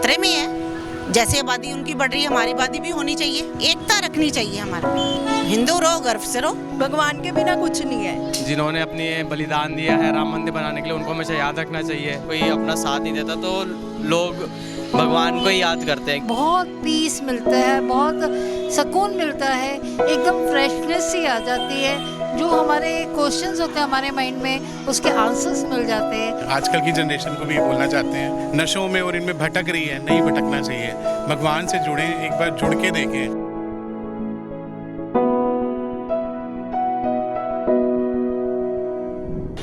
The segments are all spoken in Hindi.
खतरे में है। जैसे आबादी उनकी बढ़ रही है, हमारी आबादी भी होनी चाहिए। एकता रखनी चाहिए हमारी। हिंदू रहो, गर्व से रहो। भगवान के बिना कुछ नहीं है। जिन्होंने अपनी बलिदान दिया है राम मंदिर बनाने के लिए, उनको हमेशा याद रखना चाहिए। कोई अपना साथ नहीं देता तो लोग भगवान को ही याद करते हैं। बहुत पीस मिलता है, बहुत सुकून मिलता है, एकदम फ्रेशनेस सी आ जाती है। जो हमारे क्वेश्चंस होते हैं हमारे माइंड में, उसके आंसर्स मिल जाते हैं। आजकल की जनरेशन को भी ये बोलना चाहते हैं, नशों में और इनमें भटक रही है, नहीं भटकना चाहिए। भगवान से जुड़ें, एक बार जुड़ के देखें।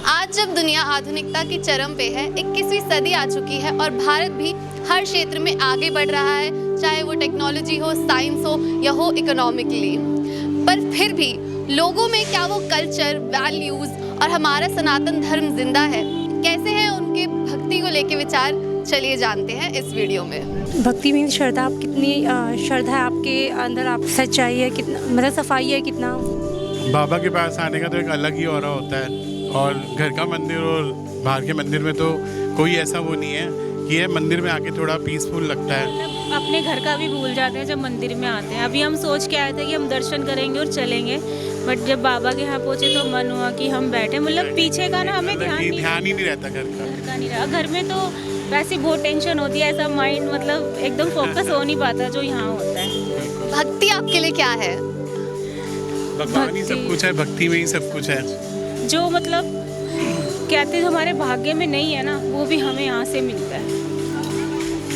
आज जब दुनिया आधुनिकता की चरम पे है, 21वीं सदी आ चुकी है और भारत भी हर क्षेत्र में आगे बढ़ रहा है, चाहे वो टेक्नोलॉजी हो, साइंस हो या हो इकोनॉमिकली। पर फिर भी लोगों में क्या वो कल्चर, वैल्यूज और हमारा सनातन धर्म जिंदा है? कैसे हैं उनके भक्ति को लेके विचार? चलिए जानते हैं इस वीडियो में। भक्ति में श्रद्धा, आप कितनी श्रद्धा है आपके अंदर, आप सच्चाई है कितना, मतलब सफाई है कितना? बाबा के पास आने का तो एक अलग ही ऑरा होता है। और घर का मंदिर और बाहर के मंदिर में तो कोई ऐसा वो नहीं है कि ये मंदिर में आके थोड़ा पीसफुल लगता है। अपने घर का भी भूल जाते हैं जब मंदिर में आते हैं। अभी हम सोच के आए थे कि हम दर्शन करेंगे और चलेंगे, बट जब बाबा के यहाँ पहुँचे तो मन हुआ कि हम बैठे, मतलब पीछे का ना हमें ध्यान ही नहीं रहता घर का नहीं रहा। घर में तो वैसे बहुत टेंशन होती है, ऐसा माइंड मतलब एकदम फोकस हो नहीं पाता जो यहाँ होता है। भक्ति आपके लिए क्या है? भगवान ही सब कुछ है, भक्ति में ही सब कुछ है। जो मतलब कहते हैं हमारे भाग्य में नहीं है ना, वो भी हमें यहाँ से मिलता है।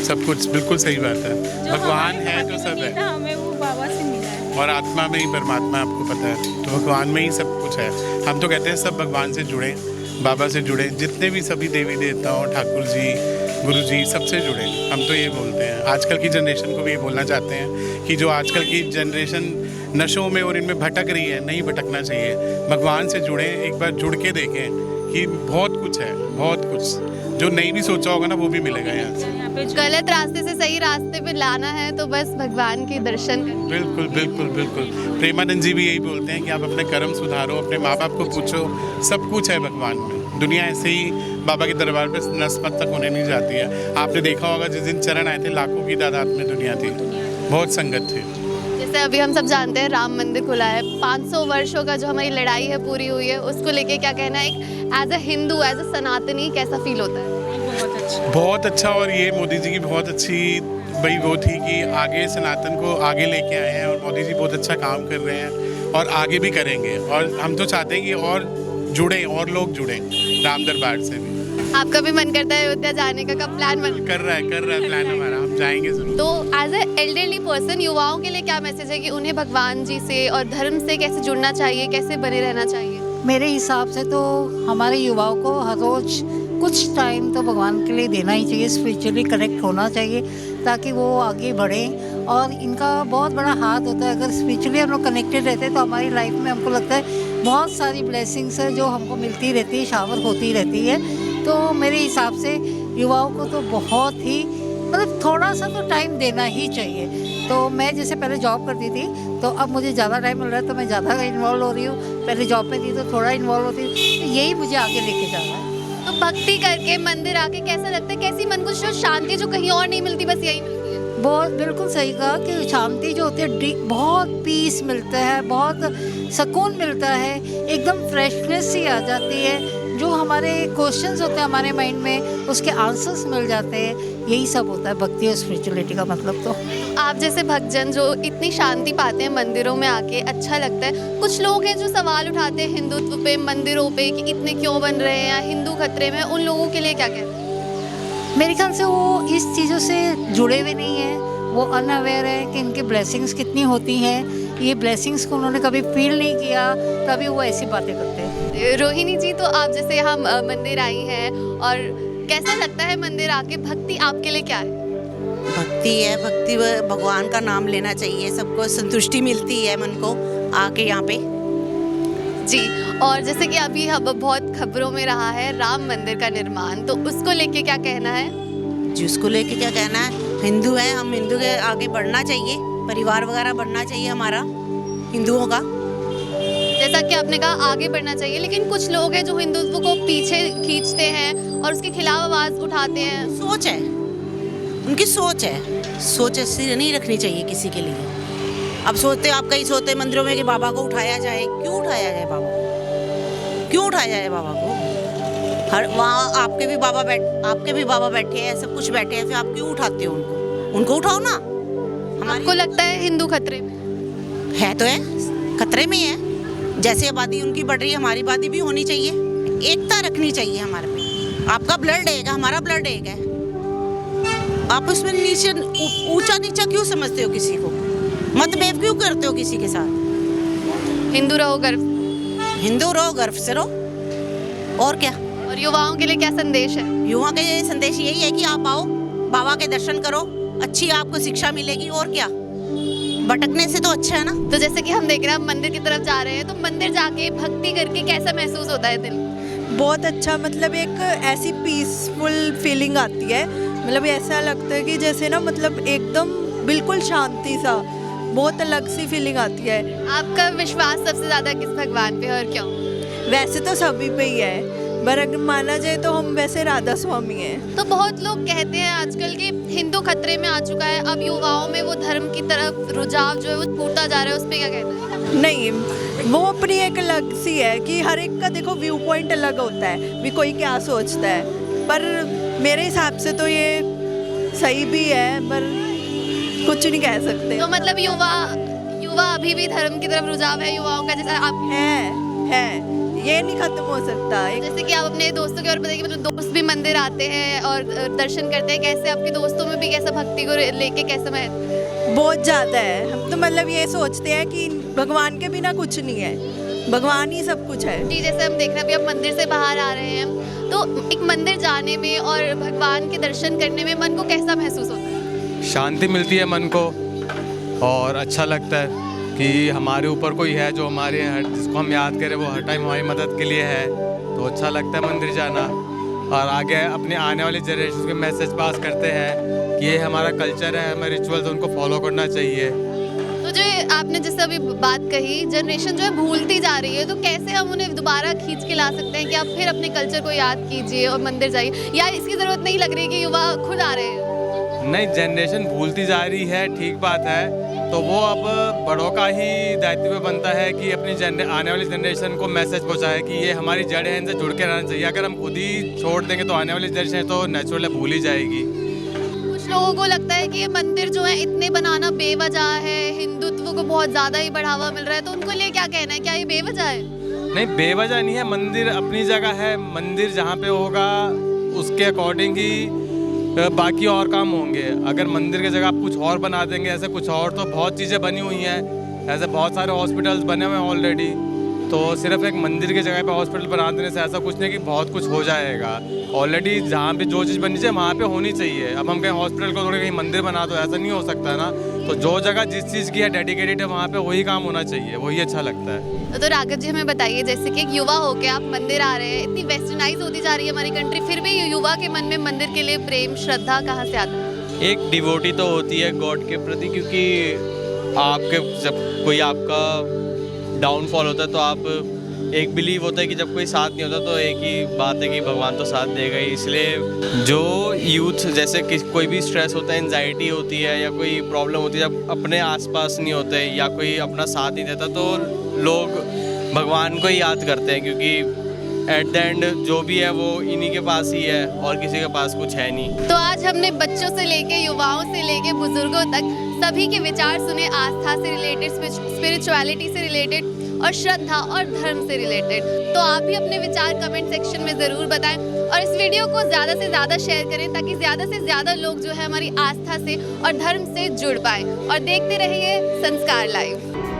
सब कुछ बिल्कुल सही बात है। भगवान है तो सब है, हमें वो बाबा से मिला है। और आत्मा में ही परमात्मा, आपको पता है। तो भगवान में ही सब कुछ है। हम तो कहते हैं सब भगवान से जुड़े, बाबा से जुड़े, जितने भी सभी देवी देवताओं, ठाकुर जी, गुरु जी, सबसे जुड़े। हम तो ये बोलते हैं। आजकल की जनरेशन को भी ये बोलना चाहते हैं कि जो आजकल की जनरेशन नशों में और इनमें भटक रही है, नहीं भटकना चाहिए। भगवान से जुड़ें, एक बार जुड़ के देखें कि बहुत कुछ है, बहुत कुछ जो नहीं भी सोचा होगा ना, वो भी मिलेगा यहाँ से। गलत रास्ते से सही रास्ते पे लाना है तो बस भगवान के दर्शन करें। बिल्कुल बिल्कुल बिल्कुल। प्रेमानंद जी भी यही बोलते हैं कि आप अपने कर्म सुधारो, अपने माँ बाप को पूछो, सब कुछ है भगवान में। दुनिया ऐसे ही बाबा के दरबार पे नस्बत तक होने नहीं जाती है। आपने देखा होगा जिस दिन चरण आए थे, लाखों की तादाद में दुनिया थी, बहुत संगत थी। जैसे अभी हम सब जानते हैं राम मंदिर खुला है, 500 वर्षों का जो हमारी लड़ाई है पूरी हुई है, उसको लेके क्या कहना है? एक as a Hindu, as a Sanatani कैसा फील होता है? बहुत अच्छा। और ये मोदी जी की बहुत अच्छी भाई वो थी कि आगे सनातन को आगे लेके आए हैं, और मोदी जी बहुत अच्छा काम कर रहे हैं और आगे भी करेंगे। और हम तो चाहते हैं कि और जुड़े, और लोग जुड़े राम दरबार से भी। आपका भी मन करता है अयोध्या जाने का? कब प्लान कर रहा है प्लान हमारा, हम जाएंगे जरूर। तो एज ए एल्डरली पर्सन, युवाओं के लिए क्या मैसेज है कि उन्हें भगवान जी से और धर्म से कैसे जुड़ना चाहिए, कैसे बने रहना चाहिए? मेरे हिसाब से तो हमारे युवाओं को हर रोज कुछ टाइम तो भगवान के लिए देना ही चाहिए, स्पिरिचुअली कनेक्ट होना चाहिए ताकि वो आगे बढ़ें। और इनका बहुत बड़ा हाथ होता है, अगर स्पिरिचुअली हम लोग कनेक्टेड रहते हैं तो हमारी लाइफ में हमको लगता है बहुत सारी ब्लेसिंग्स है जो हमको मिलती रहती है, शावर होती रहती है। तो मेरे हिसाब से युवाओं को तो बहुत ही मतलब थोड़ा सा तो टाइम देना ही चाहिए। तो मैं जैसे पहले जॉब करती थी, तो अब मुझे ज़्यादा टाइम मिल रहा है तो मैं ज़्यादा इन्वॉल्व हो रही हूँ। पहले जॉब में थी तो थोड़ा इन्वॉल्व होती थी, तो यही मुझे आगे लेके जा रहा है। तो भक्ति करके मंदिर आके कैसा लगता है? कैसी मन को शांति जो कहीं और नहीं मिलती, बस यही मिलती है? बहुत बिल्कुल सही कहा कि शांति जो होती है, बहुत पीस मिलता है, बहुत सुकून मिलता है, एकदम फ्रेशनेस सी आ जाती है। जो हमारे क्वेश्चंस होते हैं हमारे माइंड में, उसके आंसर्स मिल जाते हैं। यही सब होता है भक्ति और स्पिरिचुअलिटी का मतलब। तो आप जैसे भक्तजन जो इतनी शांति पाते हैं मंदिरों में आके, अच्छा लगता है। कुछ लोग हैं जो सवाल उठाते हैं हिंदुत्व पे, मंदिरों पे कि इतने क्यों बन रहे हैं या हिंदू खतरे में, उन लोगों के लिए क्या कहते हैं? मेरे ख्याल से वो इस चीज़ों से जुड़े हुए नहीं हैं, वो अनअवेयर है कि इनकी ब्लेसिंग्स कितनी होती हैं। ये ब्लेसिंग्स को उन्होंने कभी फील नहीं किया, तभी वो ऐसी बातें करते हैं। रोहिणी जी, तो आप जैसे यहाँ मंदिर आई हैं और कैसा लगता है मंदिर आके? भक्ति आपके लिए क्या है? भक्ति है, भक्ति भगवान का नाम लेना चाहिए, सबको संतुष्टि मिलती है मन को आके यहाँ पे। जी, और जैसे कि अभी अब बहुत खबरों में रहा है राम मंदिर का निर्माण, तो उसको लेके क्या कहना है? जी, उसको लेके क्या कहना है? हिंदू है हम, हिंदू के आगे बढ़ना चाहिए, परिवार वगैरह बढ़ना चाहिए हमारा हिंदुओं का। जैसा कि आपने कहा आगे बढ़ना चाहिए, लेकिन कुछ लोग हैं जो हिंदुत्व को पीछे खींचते हैं और उसके खिलाफ आवाज़ उठाते हैं। सोच है, उनकी सोच है, सोच ऐसी नहीं रखनी चाहिए किसी के लिए। अब सोचते आप कई सोचते मंदिरों में कि बाबा को उठाया जाए, क्यों उठाया जाए बाबा को, क्यों उठाया जाए बाबा को? हर वहाँ आपके भी बाबा बैठे हैं, सब कुछ बैठे हैं, फिर आप क्यों उठाते हो उनको उठाओ ना। आपको लगता है हिंदू खतरे में है? तो है, खतरे में है। जैसे आबादी उनकी बढ़ रही है, हमारी आबादी भी होनी चाहिए, एकता रखनी चाहिए हमारे में। आपका ब्लड एक है, हमारा ब्लड एक है, आप उसमें नीचे ऊंचा नीचा क्यों समझते हो किसी को? मतभेद क्यों करते हो किसी के साथ? हिंदू रहो गर्व से रहो, और क्या। और युवाओं के लिए क्या संदेश है? युवा के लिए संदेश यही है कि आप आओ, बाबा के दर्शन करो, अच्छी आपको शिक्षा मिलेगी, और क्या। भटकने से तो अच्छा है ना। तो जैसे कि हम देख रहे हैं, हम मंदिर की तरफ जा रहे हैं, तो मंदिर जाके भक्ति करके कैसा महसूस होता है दिल? बहुत अच्छा, मतलब एक ऐसी पीसफुल फीलिंग आती है, मतलब ऐसा लगता है कि जैसे ना मतलब एकदम बिल्कुल शांति सा, बहुत अलग सी फीलिंग आती है। आपका विश्वास सबसे ज्यादा किस भगवान पे है और क्यों? वैसे तो सभी पे ही है, पर अगर माना जाए तो हम वैसे राधा स्वामी हैं। तो बहुत लोग कहते हैं आजकल कि हिंदू खतरे में आ चुका है, अब युवाओं में वो धर्म की तरफ रुझाव जो है वो टूटता जा रहा है, उस पे क्या कहते हैं? नहीं, वो अपनी एक अलग सी है कि हर एक का देखो व्यू पॉइंट अलग होता है, भी कोई क्या सोचता है, पर मेरे हिसाब से तो ये सही भी है, पर कुछ नहीं कह सकते। तो मतलब युवा अभी भी धर्म की तरफ रुझाव है युवाओं का, जैसा आप है, ये नहीं खत्म हो सकता। जैसे कि आप अपने दोस्तों के और बताइए, मतलब दोस्त भी मंदिर आते हैं और दर्शन करते हैं, कैसे आपके दोस्तों में भी कैसा भक्ति को लेके कैसा महत्व? बहुत ज़्यादा है। हम तो मतलब ये सोचते हैं कि भगवान के बिना कुछ नहीं है, भगवान ही सब कुछ है। जी, जैसे हम देख रहे हैं अभी आप मंदिर से बाहर आ रहे हैं, तो एक मंदिर जाने में और भगवान के दर्शन करने में मन को कैसा महसूस होता है? शांति मिलती है मन को, और अच्छा लगता है कि हमारे ऊपर कोई है जो हमारे जिसको हम याद करें, वो हर टाइम हमारी मदद के लिए है। तो अच्छा लगता है मंदिर जाना, और आगे अपने आने वाली जनरेशन के मैसेज पास करते हैं कि ये हमारा कल्चर है, हमारे रिचुअल्स, उनको फॉलो करना चाहिए। तो जो आपने जैसे अभी बात कही, जनरेशन जो है भूलती जा रही है, तो कैसे हम उन्हें दोबारा खींच के ला सकते हैं कि आप फिर अपने कल्चर को याद कीजिए और मंदिर जाइए, या इसकी ज़रूरत नहीं लग रही कि युवा खुद आ रहे हैं? नहीं, जनरेशन भूलती जा रही है, ठीक बात है, तो वो अब बड़ों का ही दायित्व बनता है कि अपनी आने वाली जनरेशन को मैसेज पहुंचाए कि ये हमारी जड़ है, इनसे जुड़ के रहना चाहिए। अगर हम खुद ही छोड़ देंगे तो आने वाली जनरेशन तो नेचुरली भूल ही जाएगी। कुछ लोगों को लगता है कि ये मंदिर जो है इतने बनाना बेवजह है, हिंदुत्व को बहुत ज़्यादा ही बढ़ावा मिल रहा है, तो उनको लिए क्या कहना है, क्या ये बेवजह है? नहीं, बेवजह नहीं है, मंदिर अपनी जगह है, मंदिर जहाँ पे होगा उसके अकॉर्डिंग ही बाकी और काम होंगे। अगर मंदिर की जगह आप कुछ और बना देंगे, ऐसे कुछ और, तो बहुत चीज़ें बनी हुई हैं, ऐसे बहुत सारे हॉस्पिटल्स बने हुए हैं ऑलरेडी, तो सिर्फ एक मंदिर की जगह पे हॉस्पिटल बना देने से ऐसा कुछ नहीं कि बहुत कुछ हो जाएगा। ऑलरेडी जहाँ पे जो चीज़ बननी चाहिए वहाँ पे होनी चाहिए। अब हम कहीं हॉस्पिटल को थोड़ी कहीं मंदिर बना दो, ऐसा नहीं हो सकता है ना। तो जो जगह जिस चीज़ की है डेडिकेटेड है, वहाँ पे वही काम होना चाहिए, वही अच्छा लगता है। तो राघव जी हमें बताइए, जैसे कि एक युवा होके आप मंदिर आ रहे हैं, इतनी वेस्टर्नाइज होती जा रही है हमारी कंट्री, फिर भी युवा के मन में मंदिर के लिए प्रेम श्रद्धा कहाँ से आता है? एक डिवोटी तो होती है गॉड के प्रति, क्योंकि आपके जब कोई आपका डाउनफॉल होता है तो आप एक बिलीव होता है कि जब कोई साथ नहीं होता तो एक ही बात है कि भगवान तो साथ देगा ही। इसलिए जो यूथ जैसे कि कोई भी स्ट्रेस होता है, एंजाइटी होती है या कोई प्रॉब्लम होती है, जब अपने आसपास नहीं होते या कोई अपना साथ नहीं देता तो लोग भगवान को ही याद करते हैं, क्योंकि एट द एंड जो भी है वो इन्हीं के पास ही है और किसी के पास कुछ है नहीं। तो आज हमने बच्चों से लेके युवाओं से लेके बुजुर्गों तक सभी के विचार सुने, आस्था से रिलेटेड, स्पिरिचुअलिटी से रिलेटेड और श्रद्धा और धर्म से रिलेटेड। तो आप भी अपने विचार कमेंट सेक्शन में ज़रूर बताएं और इस वीडियो को ज़्यादा से ज़्यादा शेयर करें ताकि ज़्यादा से ज़्यादा लोग जो है हमारी आस्था से और धर्म से जुड़ पाएं। और देखते रहिए संस्कार लाइव।